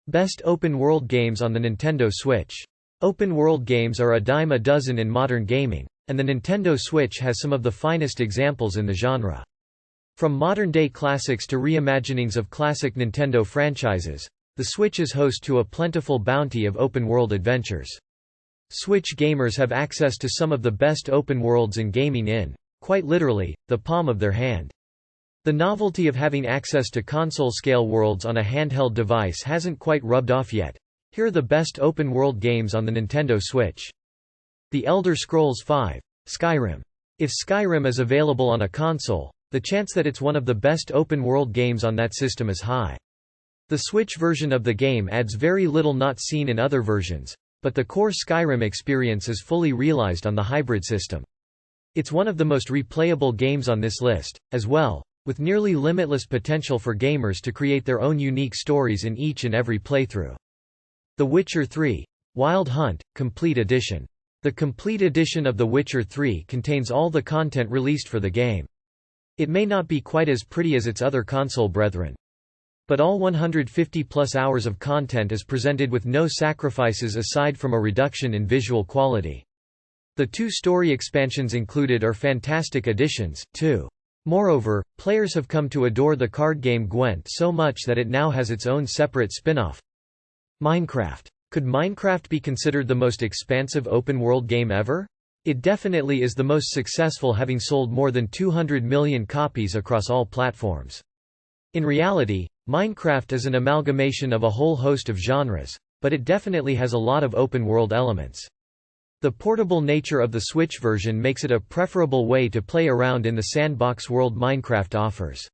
Best open-world games on the Nintendo Switch. Open-world games are a dime a dozen in modern gaming, and the Nintendo Switch has some of the finest examples in the genre. From modern-day classics to reimaginings of classic Nintendo franchises, the Switch is host to a plentiful bounty of open-world adventures. Switch gamers have access to some of the best open worlds in gaming in, quite literally, the palm of their hand. The novelty of having access to console-scale worlds on a handheld device hasn't quite rubbed off yet. Here are the best open-world games on the Nintendo Switch. The Elder Scrolls V: Skyrim. If Skyrim is available on a console, the chance that it's one of the best open-world games on that system is high. The Switch version of the game adds very little not seen in other versions, but the core Skyrim experience is fully realized on the hybrid system. It's one of the most replayable games on this list, as well, with nearly limitless potential for gamers to create their own unique stories in each and every playthrough. The Witcher 3: Wild Hunt Complete Edition. The Complete Edition of The Witcher 3 contains all the content released for the game. It may not be quite as pretty as its other console brethren, but all 150+ hours of content is presented with no sacrifices aside from a reduction in visual quality. The 2 story expansions included are fantastic additions, too. Moreover, players have come to adore the card game Gwent so much that it now has its own separate spin-off. Minecraft. Could Minecraft be considered the most expansive open-world game ever? It definitely is the most successful, having sold more than 200 million copies across all platforms. In reality, Minecraft is an amalgamation of a whole host of genres, but it definitely has a lot of open-world elements. The portable nature of the Switch version makes it a preferable way to play around in the sandbox world Minecraft offers.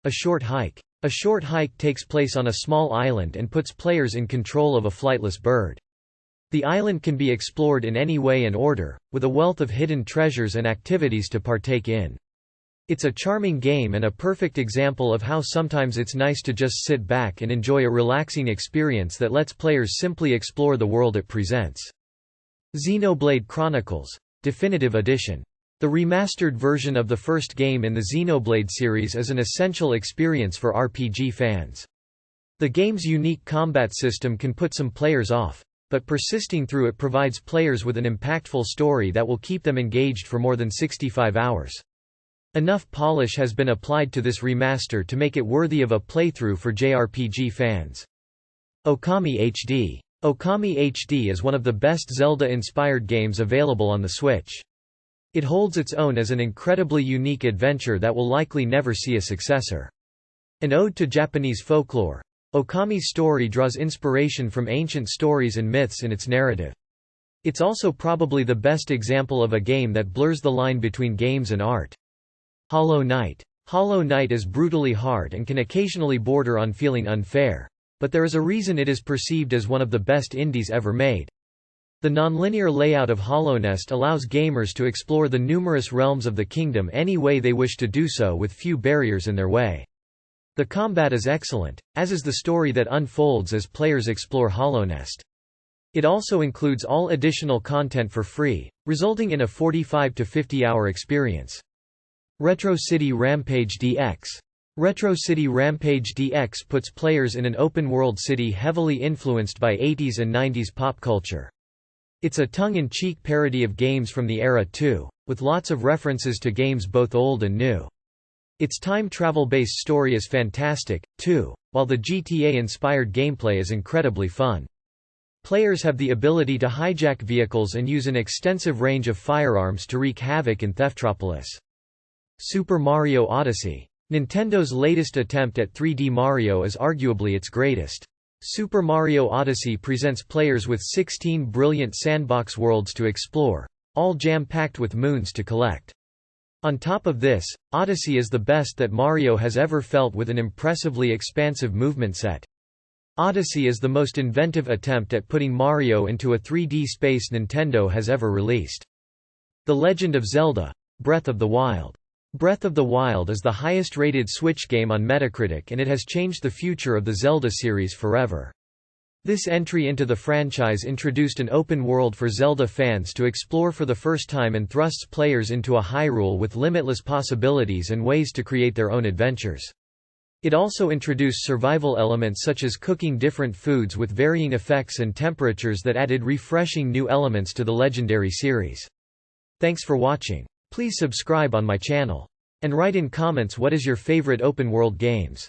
A Short Hike. A short hike takes place on a small island and puts players in control of a flightless bird. The island can be explored in any way and order, with a wealth of hidden treasures and activities to partake in. It's a charming game and a perfect example of how sometimes it's nice to just sit back and enjoy a relaxing experience that lets players simply explore the world it presents. Xenoblade Chronicles Definitive Edition. The remastered version of the first game in the Xenoblade series is an essential experience for RPG fans. The game's unique combat system can put some players off, but persisting through it provides players with an impactful story that will keep them engaged for more than 65 hours. Enough polish has been applied to this remaster to make it worthy of a playthrough for JRPG fans. Okami HD. Okami HD is one of the best Zelda-inspired games available on the Switch. It holds its own as an incredibly unique adventure that will likely never see a successor. An ode to Japanese folklore, Okami's story draws inspiration from ancient stories and myths in its narrative. It's also probably the best example of a game that blurs the line between games and art. Hollow Knight. Hollow Knight is brutally hard and can occasionally border on feeling unfair. But there is a reason it is perceived as one of the best indies ever made. The nonlinear layout of Hollownest allows gamers to explore the numerous realms of the kingdom any way they wish to do so with few barriers in their way. The combat is excellent, as is the story that unfolds as players explore Hollownest. It also includes all additional content for free, resulting in a 45 to 50-hour experience. Retro City Rampage DX. Retro City Rampage DX puts players in an open-world city heavily influenced by 80s and 90s pop culture. It's a tongue-in-cheek parody of games from the era too, with lots of references to games both old and new. Its time travel-based story is fantastic, too, while the GTA-inspired gameplay is incredibly fun. Players have the ability to hijack vehicles and use an extensive range of firearms to wreak havoc in Theftropolis. Super Mario Odyssey. Nintendo's latest attempt at 3D Mario is arguably its greatest. Super Mario Odyssey presents players with 16 brilliant sandbox worlds to explore, all jam-packed with moons to collect. On top of this, Odyssey is the best that Mario has ever felt with an impressively expansive movement set. Odyssey is the most inventive attempt at putting Mario into a 3D space Nintendo has ever released. The Legend of Zelda: Breath of the Wild. Breath of the Wild is the highest-rated Switch game on Metacritic, and it has changed the future of the Zelda series forever. This entry into the franchise introduced an open world for Zelda fans to explore for the first time and thrusts players into a Hyrule with limitless possibilities and ways to create their own adventures. It also introduced survival elements such as cooking different foods with varying effects and temperatures that added refreshing new elements to the legendary series. Thanks for watching. Please subscribe on my channel. And write in comments what is your favorite open world games.